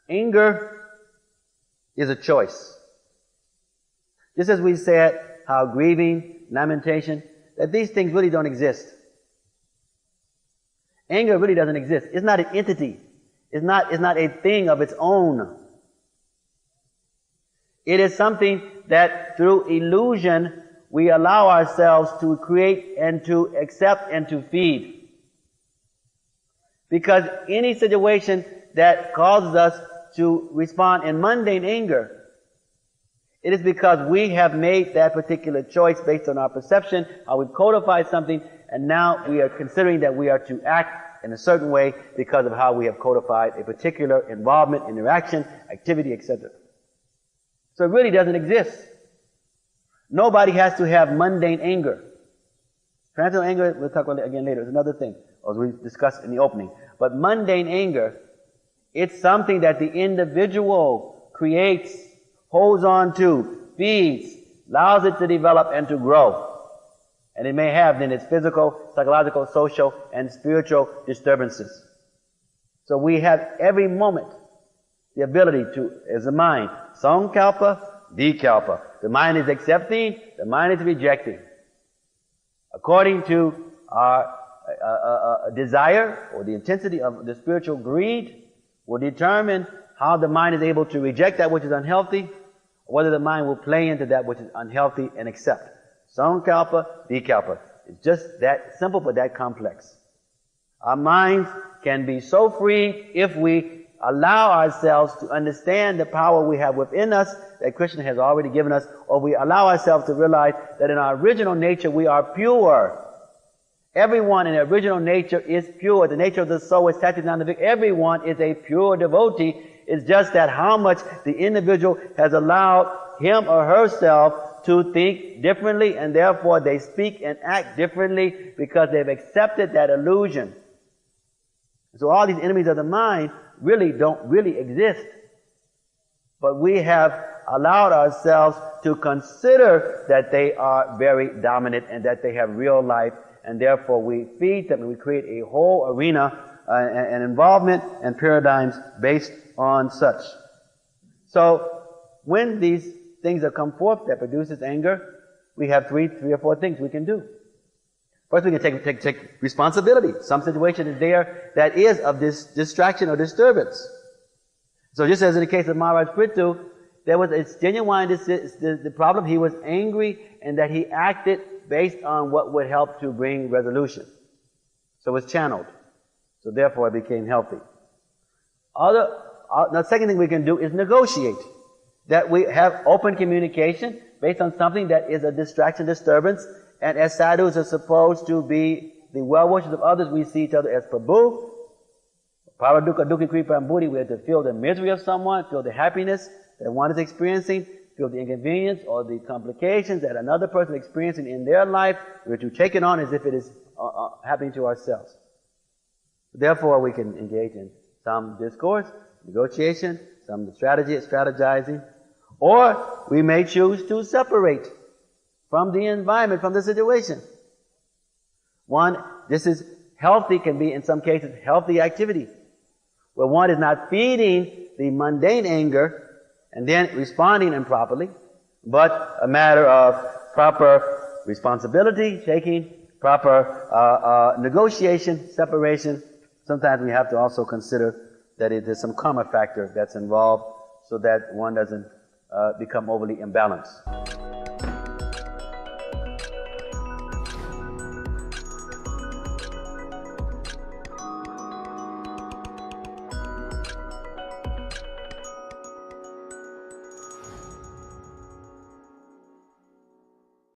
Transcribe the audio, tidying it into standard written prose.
Anger is a choice. Just as we said how grieving, lamentation, that these things really don't exist. Anger really doesn't exist. It's not an entity. It's not a thing of its own. It is something that through illusion we allow ourselves to create and to accept and to feed. Because any situation that causes us to respond in mundane anger, it is because we have made that particular choice based on our perception, how we've codified something, and now we are considering that we are to act in a certain way because of how we have codified a particular involvement, interaction, activity, etc. So it really doesn't exist. Nobody has to have mundane anger. Transcendental anger, we'll talk about it again later, it's another thing, as we discussed in the opening. But mundane anger, it's something that the individual creates, holds on to, feeds, allows it to develop and to grow. And it may have then its physical, psychological, social, and spiritual disturbances. So we have every moment the ability to, as a mind, sankalpa, vikalpa. The mind is accepting, the mind is rejecting. According to our desire or the intensity of the spiritual greed will determine how the mind is able to reject that which is unhealthy, or whether the mind will play into that which is unhealthy and accept. Sankalpa, vikalpa. It's just that simple but that complex. Our minds can be so free if we allow ourselves to understand the power we have within us that Krishna has already given us, or we allow ourselves to realize that in our original nature we are pure. Everyone in their original nature is pure. The nature of the soul is tattooed down the victim. Everyone is a pure devotee. It's just that how much the individual has allowed him or herself to think differently, and therefore they speak and act differently because they've accepted that illusion. So all these enemies of the mind really don't really exist. But we have allowed ourselves to consider that they are very dominant and that they have real life, and therefore we feed them and we create a whole arena and involvement and paradigms based on such. So when these things that come forth that produces anger, we have three or four things we can do. First, we can take responsibility. Some situation is there that is of this distraction or disturbance. So just as in the case of Maharaj Prithu, there was a genuine the problem. He was angry and that he acted based on what would help to bring resolution. So it was channeled. So therefore it became healthy. The second thing we can do is negotiate. That we have open communication based on something that is a distraction, disturbance, and as sadhus are supposed to be the well-wishers of others, we see each other as Prabhu. Paradukha, Dukhi, Kripa, and Buddhi, we have to feel the misery of someone, feel the happiness that one is experiencing, feel the inconvenience or the complications that another person is experiencing in their life. We're to take it on as if it is happening to ourselves. Therefore, we can engage in some discourse, negotiation, some strategizing, or we may choose to separate from the environment, from the situation. One, this is healthy, can be in some cases healthy activity, where one is not feeding the mundane anger and then responding improperly, but a matter of proper responsibility, taking proper negotiation, separation. Sometimes we have to also consider that there's some karma factor that's involved so that one doesn't become overly imbalanced.